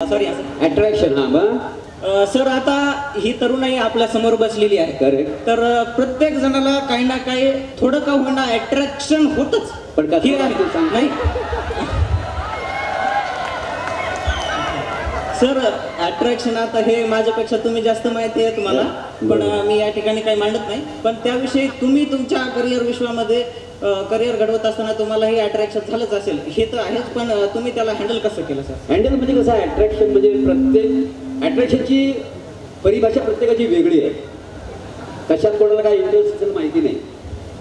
Sorry attraction. हा मग sir, आता ही तरुणाई आपल्या समोर बसलेली आहे. करेक्ट. तर प्रत्येक जणाला काही ना काही थोडं का होईना अट्रॅक्शन होतच. पण कसं नाही सर, अट्रॅक्शन आता हे माझ्यापेक्षा तुम्ही जास्त माहिती आहे तुम्हाला, पण मी या ठिकाणी काही मांडत नाही. पण त्याविषयी तुम्ही तुमच्या करिअर विश्वामध्ये करिअर घडवत असताना तुम्हाला हे अट्रॅक्शन झालंच असेल, हे तर आहेच. पण तुम्ही त्याला हँडल कसं केलं सर? हँडल म्हणजे कसं आहे, अट्रॅक्शन म्हणजे प्रत्येक अट्रॅक्शनची परिभाषा प्रत्येकाची वेगळी आहे. कशात कोणाला काय इंटरेस्ट असेल माहिती नाही.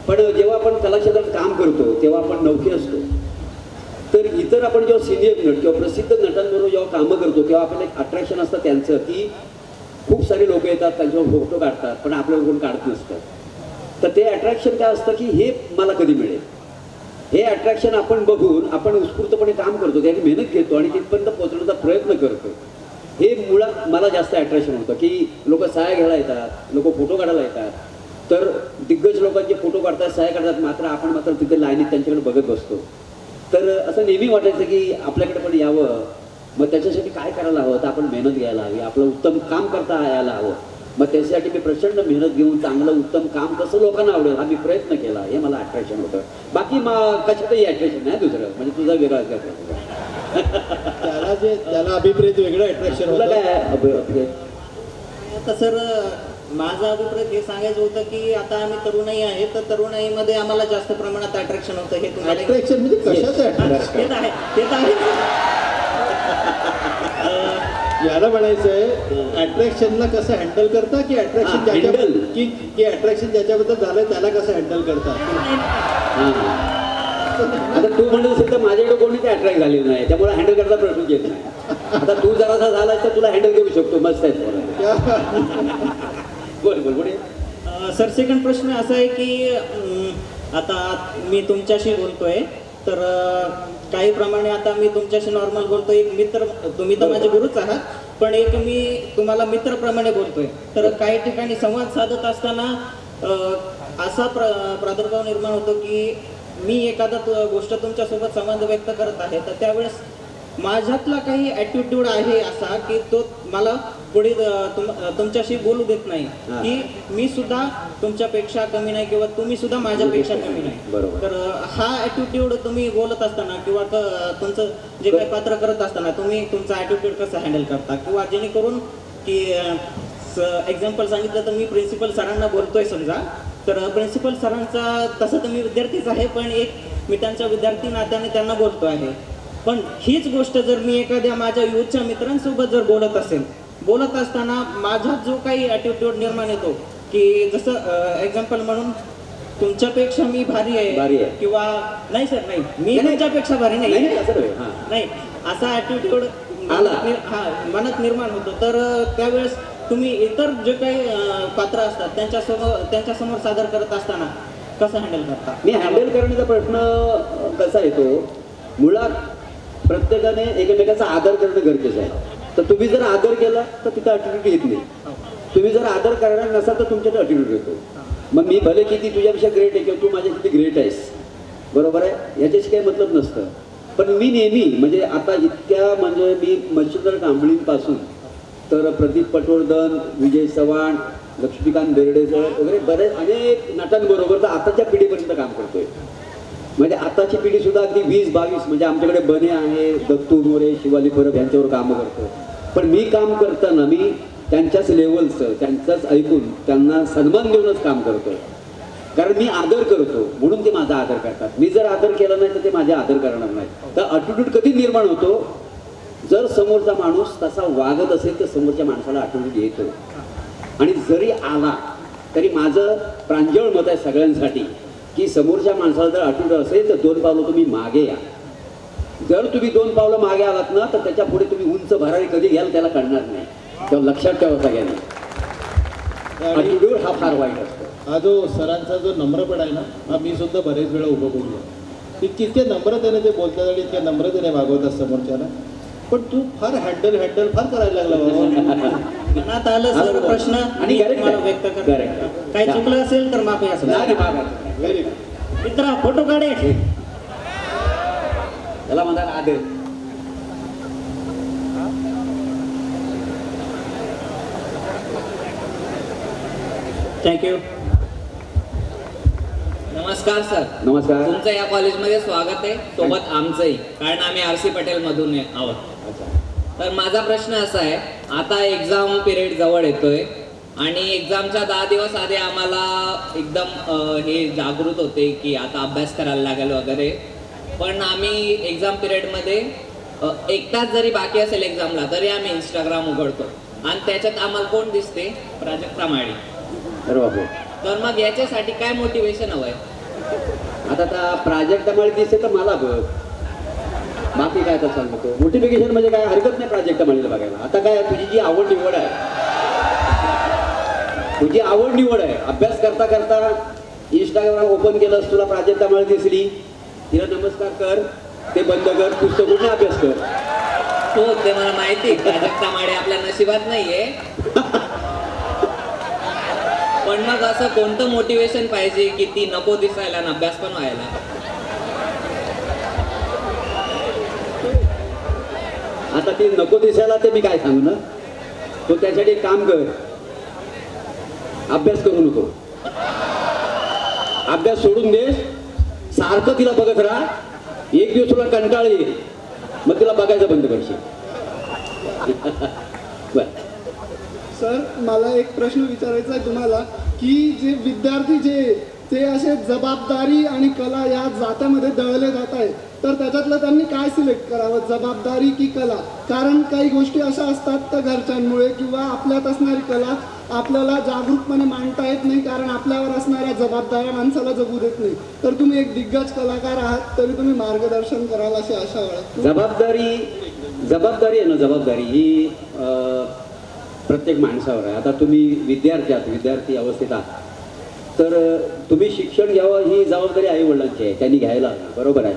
पण जेव्हा आपण कला क्षेत्रात काम करतो तेव्हा आपण नौके असतो. तर इतर आपण जेव्हा सिनियर नट किंवा प्रसिद्ध नटांबरोबर जेव्हा कामं करतो तेव्हा आपल्याला एक अट्रॅक्शन असतं त्यांचं, की खूप सारे लोक येतात, त्यांच्यावर फोटो काढतात, पण आपल्यावर कोण काढत नसतं. तर ते अट्रॅक्शन काय असतं की हे मला कधी मिळेल, हे अट्रॅक्शन आपण बघून आपण उत्स्फूर्तपणे काम करतो, त्याची मेहनत घेतो आणि तिथपर्यंत पोहोचण्याचा प्रयत्न करतो. हे मुळात मला जास्त अट्रॅक्शन होतं की लोक सहाय्य घ्यायला येतात, लोक फोटो काढायला येतात. तर दिग्गज लोकांचे फोटो काढतात, सहाय्य करतात, आपण मात्र तिथे लाईनीत त्यांच्याकडे बघत बसतो. तर असं नेहमी वाटायचं की आपल्याकडे पण यावं, मग त्याच्यासाठी काय करायला हवं, तर आपण मेहनत घ्यायला हवी, आपलं उत्तम काम करता यायला हवं. मग त्याच्यासाठी मी प्रचंड मेहनत घेऊन चांगलं उत्तम काम कसं लोकांना आवडेल हा मी प्रयत्न केला. हे मला अट्रॅक्शन होतं. बाकी कशातही अट्रॅक्शन नाही दुसरं, म्हणजे तुझा वेगळा त्याला अभिप्रेत वेगळं अट्रॅक्शन होतं. काय आता सर, माझा अभिप्राय हे सांगायचं होतं की आता आम्ही तरुणाई आहे, तर तरुणाईमध्ये आम्हाला जास्त प्रमाणात अट्रॅक्शन होतं. हे तुम्हाला अट्रॅक्शन म्हणजे कशाचं अट्रॅक्शन? ते तर आहे, ते तर आहे. याला म्हणायचंय अट्रॅक्शनला कसं हँडल करता, की अट्रॅक्शन की अट्रॅक्शन ज्याच्याबद्दल झालंय त्याला कसं हँडल करता? आता तू म्हणत असेल तर माझ्याकडे कोणी ते अट्रॅक्ट झालेलं नाही, त्यामुळे हँडल करता प्रश्न येत नाही. आता तू जरासा झालाय तर तुला हँडल करू शकतो. मस्त आहे. बोल बोल बोल. सर, सेकंड प्रश्न असा आहे की आता मी तुमच्याशी बोलतोय, तर काही प्रमाणे आता मी तुमच्याशी नॉर्मल बोलतोय, एक मित्र, तुम्ही तर माझे गुरुच आहात, पण एक मी तुम्हाला मित्रप्रमाणे बोलतोय. तर काही ठिकाणी संवाद साधत असताना असा प्रादुर्भाव निर्माण होतो की मी एखादा गोष्ट तुमच्यासोबत संवाद व्यक्त करत आहे, तर त्यावेळेस माझ्यातला काही ॲटिट्यूड आहे असा की तो मला पुढे तुमच्याशी बोलू देत नाही, की मी सुद्धा तुमच्यापेक्षा कमी नाही किंवा तुम्ही सुद्धा माझ्यापेक्षा कमी नाही. तर हा ॲटिट्यूड तुम्ही बोलत असताना किंवा तुमचं जे काही पात्र करत असताना तुम्ही तुमचा ॲटिट्यूड कसं हँडल करता, किंवा जेणेकरून की एक्झाम्पल सांगितलं तर मी प्रिन्सिपल सरांना बोलतोय समजा, तर प्रिन्सिपल सरांचा तसं तर मी विद्यार्थीच आहे, पण एक मी त्यांच्या विद्यार्थी नात्याने त्यांना बोलतो आहे. पण हीच गोष्ट जर मी एखाद्या माझ्या युथच्या मित्रांसोबत जर बोलत असताना माझ्यात जो काही ॲटिट्यूड निर्माण येतो की जसं एक्झाम्पल म्हणून तुमच्यापेक्षा मी भारी आहे किंवा नाही सर, नाही मी तुमच्यापेक्षा भारी नाही, असा ॲटिट्यूड मनात निर्माण होतो. तर त्यावेळेस तुम्ही इतर जे काही पात्र असतात त्यांच्यासमोर सादर करत असताना कसं हँडल करता? मी हँडल करण्याचा प्रश्न कसा येतो, मुळात प्रत्येकाने एकमेकाचा आदर करणं गरजेचं आहे. तर तुम्ही जर आदर केला तर तिथं ॲटिट्यूड येत नाही. तुम्ही जर आदर करणार नसाल तर तुमच्याकडे ॲटिट्यूड येतो. मग मी भले किती तुझ्यापेक्षा ग्रेट आहे किंवा तू माझ्या किती ग्रेट आहेस, बरोबर आहे, याच्याशी काही मतलब नसतं. पण मी नेहमी म्हणजे आता इतक्या म्हणजे मी मच्छिंद्र कांबळींपासून तर प्रदीप पटवर्धन, विजय चव्हाण, लक्ष्मीकांत बेर्डेकर वगैरे बरेच अनेक नटांबरोबर तर आताच्या पिढीपर्यंत काम करतोय. म्हणजे आताची पिढी सुद्धा अगदी 20-22 म्हणजे आमच्याकडे बने आहे, दत्तू मोरे, शिवाली परब यांच्यावर कामं करतो. पण मी काम करताना मी त्यांच्याच लेवलचं, त्यांचंच ऐकून त्यांना सन्मान देऊनच काम करतो. कारण मी आदर करतो म्हणून ते माझा आदर करतात. मी जर आदर केला नाही तर ते माझा आदर करणार नाही. तर ॲटिट्यूड कधी निर्माण होतो, जर समोरचा माणूस तसा वागत असेल तर समोरच्या माणसाला ॲटिट्यूड येतो. आणि जरी आला तरी माझं प्रांजळ मत आहे सगळ्यांसाठी की समोरच्या माणसाला जर ॲटिट्यूड असेल तर 2 पावलं तुम्ही मागे या. जर तुम्ही 2 पावलं मागे आलात ना तर त्याच्या पुढे तुम्ही उंच भरारी कधी घ्याल त्याला कळणार नाही. तेव्हा लक्षात ठेवा सगळ्यांनी, ॲटिट्यूड हा फार वाईट असतो. हा जो सरांचा जो नम्रपणा आहे ना, हा मी सुद्धा बरेच वेळा उपभोगला. इतके नम्रतेने ते बोलतात आणि इतक्या नम्रतेने वागवतात समोरच्याला. पण तू फार हँडल फार करायला लागला बाबा. मनात आलं सर प्रश्न आणि व्यक्त कर. काही चुकलं असेल तर माफी असेल. Very good. मित्रा फोटो काढे, त्याला म्हणतात आदर. थँक्यू. नमस्कार सर. नमस्कार. तुमचं या कॉलेजमध्ये स्वागत आहे, सोबत आमचंही, कारण आम्ही RC पटेल मधून आहोत. तर माझा प्रश्न असा आहे, आता एक्झाम पिरियड जवळ येतोय आणि एक्झामच्या 10 दिवस आधी आम्हाला एकदम हे जागृत होते की आता अभ्यास करायला लागेल वगैरे. पण आम्ही एक्झाम पिरियडमध्ये 1 तास जरी बाकी असेल एक्झामला तरी आम्ही इंस्टाग्राम उघडतो आणि त्याच्यात आम्हाला कोण दिसते? प्राजक्ता माळी. अरे बापरे. तर मग याच्यासाठी काय मोटिवेशन हवंय? आता प्राजक्ता माळी दिसते तर मला बघ, बाकी काय तर सांगतो. मोटिफिकेशन म्हणजे काय, हरकत नाही प्राजक्ता माळीला बघायला. आता काय, तुझी जी आवड निवड आहे, तुझी आवड निवड आहे, अभ्यास करता करता इंस्टाग्राम ओपन केलंस, तुला प्राजक्ता माळी दिसली, तिला नमस्कार कर, ते बंद कर, पुस्तक कुठे अभ्यास कर. हो, ते मला माहिती, प्राजक्ता माळी आपल्या नशिबात नाहीये. पण मग असं कोणतं मोटिवेशन पाहिजे की ती नको दिसायला आणि अभ्यास पण व्हायला? आता ती नको दिसायला ते मी काय सांगू ना. तो त्यासाठी एक काम कर, अभ्यास करू नको, अभ्यास सोडून दे, सारखं तिला बघत राहा. एक दिवस तुला कंटाळ येईल, मग तिला बघायचं बंद करशील. बर. सर, मला एक प्रश्न विचारायचा आहे तुम्हाला की जे विद्यार्थी ते असे जबाबदारी आणि कला या जात्यामध्ये दळले जात आहेत, तर त्याच्यातलं त्यांनी काय सिलेक्ट करावं, जबाबदारी की कला? कारण काही गोष्टी अशा असतात तर घरच्यांमुळे किंवा आपल्यात असणारी कला आपल्याला जागरूकपणे मांडता येत नाही, कारण आपल्यावर असणाऱ्या जबाबदाऱ्या माणसाला जगू देत नाही. तर तुम्ही एक दिग्गज कलाकार आहात, तरी तुम्ही मार्गदर्शन कराल अशी आशा वाटते. जबाबदारी आहे ना, जबाबदारी ही प्रत्येक माणसावर आहे. आता तुम्ही विद्यार्थी आहात, विद्यार्थी अवस्थेत आहात, तर तुम्ही शिक्षण घ्यावं ही जबाबदारी आई वडिलांची आहे, त्यांनी घ्यायला हवी, बरोबर आहे.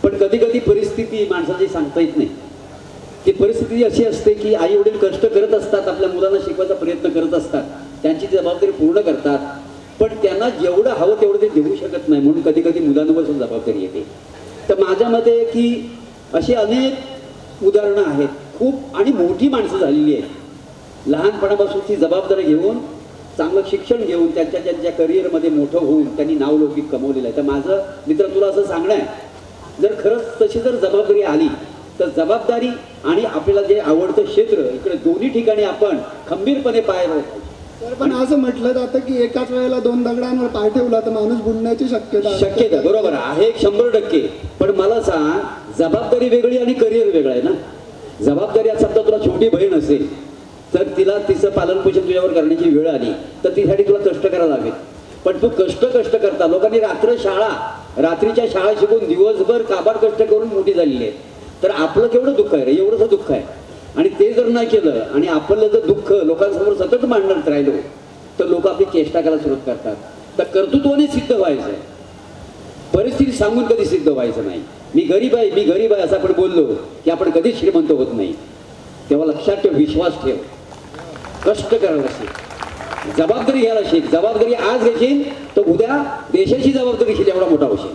पण कधी कधी परिस्थिती माणसाची सांगता येत नाही. ती परिस्थिती अशी असते की आई वडील कष्ट करत असतात, आपल्या मुलांना शिकवायचा प्रयत्न करत असतात, त्यांची जबाबदारी पूर्ण करतात, पण त्यांना जेवढं हवं तेवढं ते देऊ शकत नाही, म्हणून कधी कधी मुलांवर जबाबदारी येते. तर माझ्या मते की अशी अनेक उदाहरणं आहेत, खूप आणि मोठी माणसं झालेली आहेत, लहानपणापासूनची जबाबदारी घेऊन, चांगलं शिक्षण घेऊन, त्यांच्या करिअरमध्ये मोठं होऊन त्यांनी नावलौकिक कमवलेलं आहे. तर माझं मित्र तुला असं सांगणं आहे, जर खरंच तशी जर जबाबदारी आली तर जबाबदारी आणि आपल्याला जे आवडतं क्षेत्र, इकडे दोन्ही ठिकाणी आपण खंबीरपणे पाय रोवतो. तर पण असं म्हटलं जातं की एकाच वेळेला 2 दगडांवर पाय ठेवला तर माणूस बुडण्याची शक्यता बरोबर आहे, 100%. पण मला सांग, जबाबदारी वेगळी आणि करिअर वेगळं आहे ना. जबाबदारी आज समजा तुला छोटी बहीण असेल तर तिला तिचं पालनपोषण तुझ्यावर करण्याची वेळ आली तर तिसाठी तुला कष्ट करायला लागेल. पण तू कष्ट करता, लोकांनी रात्रीच्या शाळा शिकून दिवसभर काबाड कष्ट करून मोठी झालेली आहे. तर आपलं केवढं दुःख आहे रे, एवढंच दुःख आहे. आणि ते जर नाही केलं आणि आपलं जर दुःख लोकांसमोर सतत मांडत राहिलो तर लोक आपली चेष्टा करायला सुरुवात करतात. तर कर्तृत्वाने सिद्ध व्हायचं आहे, परिस्थिती सांगून कधी सिद्ध व्हायचं नाही. मी गरीब आहे असं आपण बोललो की आपण कधीच श्रीमंत होत नाही. तेव्हा लक्षात ठेव, विश्वास ठेव, कष्ट करायला शिक, जबाबदारी घ्यायला शिक. जबाबदारी आज घेशील तर उद्या देशाची जबाबदारी घेशील, एवढा मोठा होशील.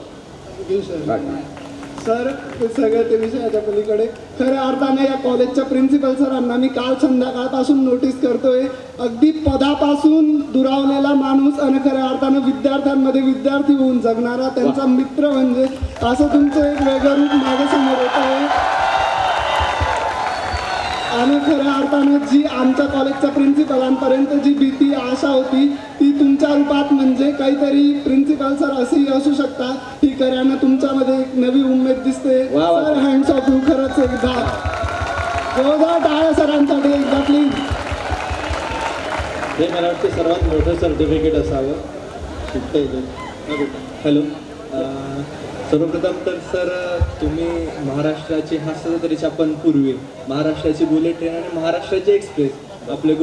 सर, ते सगळं ते विषयाच्या पलीकडे, खऱ्या अर्थाने या कॉलेजच्या प्रिन्सिपल सरांना मी काल संध्याकाळपासून नोटीस करतोय. अगदी पदापासून दुरावलेला माणूस आणि खऱ्या अर्थानं विद्यार्थ्यांमध्ये विद्यार्थी होऊन जगणारा त्यांचा मित्र म्हणजे असं तुमचं एक वेगळं रूप माझ्यासमोर येत आहे. आणि खऱ्या अर्थानं जी आमच्या कॉलेजच्या प्रिन्सिपलांपर्यंत जी भीती आशा होती ती तुमच्या रूपात म्हणजे काहीतरी प्रिन्सिपल सर असेही असू शकतात, ही खऱ्यानं तुमच्यामध्ये एक नवी उमेद दिसते. Sir, hands of you. खरंच एकदा जोरदार टाळ्या सरांसाठी एकदा प्लीज. हे मला वाटतं सर्वात मोठं सर्टिफिकेट असावं. हॅलो, सर्वप्रथम तर सर, तुम्ही महाराष्ट्राची हास्य छापन पूर्वी, महाराष्ट्राची बुलेट ट्रेन आणि महाराष्ट्राची एक्सप्रेस आपले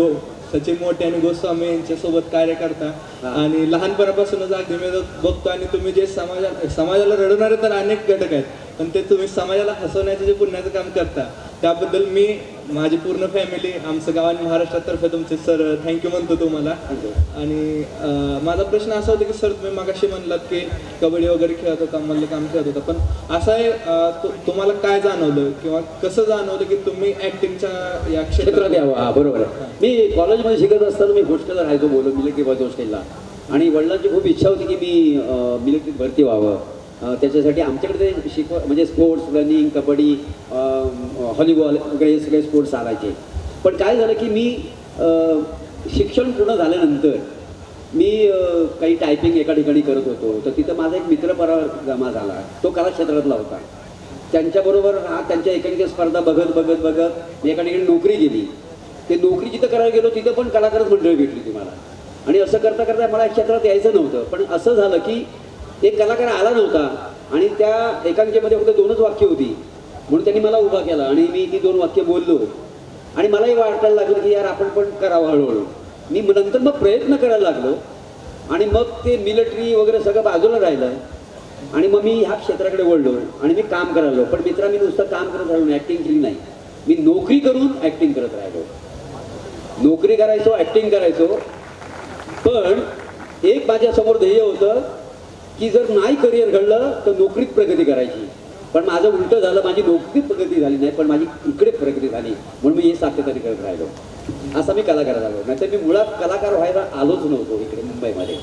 सचिन मोठे आणि गोस्वामी यांच्यासोबत कार्य करता. आणि लहानपणापासूनच अगदी मी बघतो आणि तुम्ही जे समाजाला रडवणारे तर अनेक घटक आहेत, पण ते तुम्ही समाजाला हसवण्याचं जे पुण्याचं काम करता त्याबद्दल मी माझी पूर्ण फॅमिली, आमचं गाव आणि महाराष्ट्रातर्फे तुमचे सर थँक्यू म्हणतो तुम्हाला. आणि माझा प्रश्न असा होता की सर तुम्ही मागाशी म्हणलात की कबड्डी वगैरे खेळत होता, मल्लखांब खेळत होता, पण असं आहे तुम्हाला काय जाणवलं किंवा कसं जाणवलं की तुम्ही ऍक्टिंगच्या या क्षेत्रात यावं? हा, बरोबर आहे. मी कॉलेजमध्ये शिकत असताना मी हॉस्टेलला राहायचो, बोललो मिलिटरी बॉयज हॉस्टेलला, आणि वडिलांची खूप इच्छा होती की मी मिलिटरीत भरती व्हावं. त्याच्यासाठी आमच्याकडे ते म्हणजे स्पोर्ट्स, रनिंग, कबड्डी, व्हॉलीबॉल वगैरे हे सगळे स्पोर्ट्स चालायचे. पण काय झालं की मी शिक्षण पूर्ण झाल्यानंतर मी काही टायपिंग एका ठिकाणी करत होतो, तर तिथं माझा एक मित्रपरिवार जमा झाला, तो कला क्षेत्रातला होता. त्यांच्याबरोबर त्यांच्या एकांकिका स्पर्धा बघत बघत बघत मी एका ठिकाणी नोकरी गेली. ते नोकरी जिथं करायला गेलो तिथं पण कलाकारच मंडळी भेटली होती मला. आणि असं करता करता मला या क्षेत्रात यायचं नव्हतं, पण असं झालं की एक कलाकार आला नव्हता आणि त्या एकांकिकेमध्ये फक्त 2च वाक्य होती, म्हणून त्यांनी मला उभा केला आणि मी ती 2 वाक्य बोललो. आणि मलाही वाटायला लागलं की यार आपण पण करावं हळूहळू. मी नंतर मग प्रयत्न करायला लागलो आणि मग ते मिलिटरी वगैरे सगळं बाजूला राहिलं आणि मग मी ह्या क्षेत्राकडे वळलो आणि मी काम करायला लागलो. पण मित्रा, मी नुसतं काम करत राहिलो, ॲक्टिंग केली नाही. मी नोकरी करून ॲक्टिंग करत राहिलो. नोकरी करायचो, ॲक्टिंग करायचो. पण एक माझ्यासमोर ध्येय होतं की जर नाही करिअर घडलं तर नोकरीत प्रगती करायची. पण माझं उलटं झालं, माझी नोकरीत प्रगती झाली नाही, पण माझी इकडे प्रगती झाली, म्हणून मी हे सातत्याने करत राहिलो. असा मी कलाकार झालो. नाहीतर मी मुळात कलाकार व्हायला आलोच नव्हतो इकडे मुंबईमध्ये.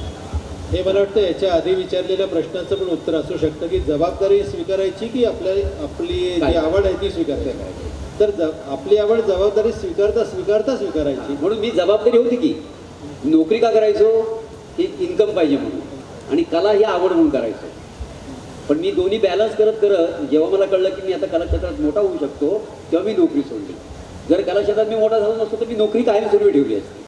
हे मला वाटतं याच्या आधी विचारलेल्या प्रश्नाचं पण उत्तर असू शकतं की जबाबदारी स्वीकारायची की आपली जी आवड आहे ती स्वीकारता. तर आपली आवड जबाबदारी स्वीकारायची. म्हणून मी जबाबदारी होती की नोकरी का करायचो, ही इन्कम पाहिजे म्हणून, आणि कला ही आवड म्हणून करायचो. पण मी दोन्ही बॅलन्स करत करत जेव्हा मला कळलं की मी आता कला क्षेत्रात मोठा होऊ शकतो, तेव्हा मी नोकरी सोडली. जर कला क्षेत्रात मी मोठा झालो नसतो तर मी नोकरी कायम सुरू ठेवली असती.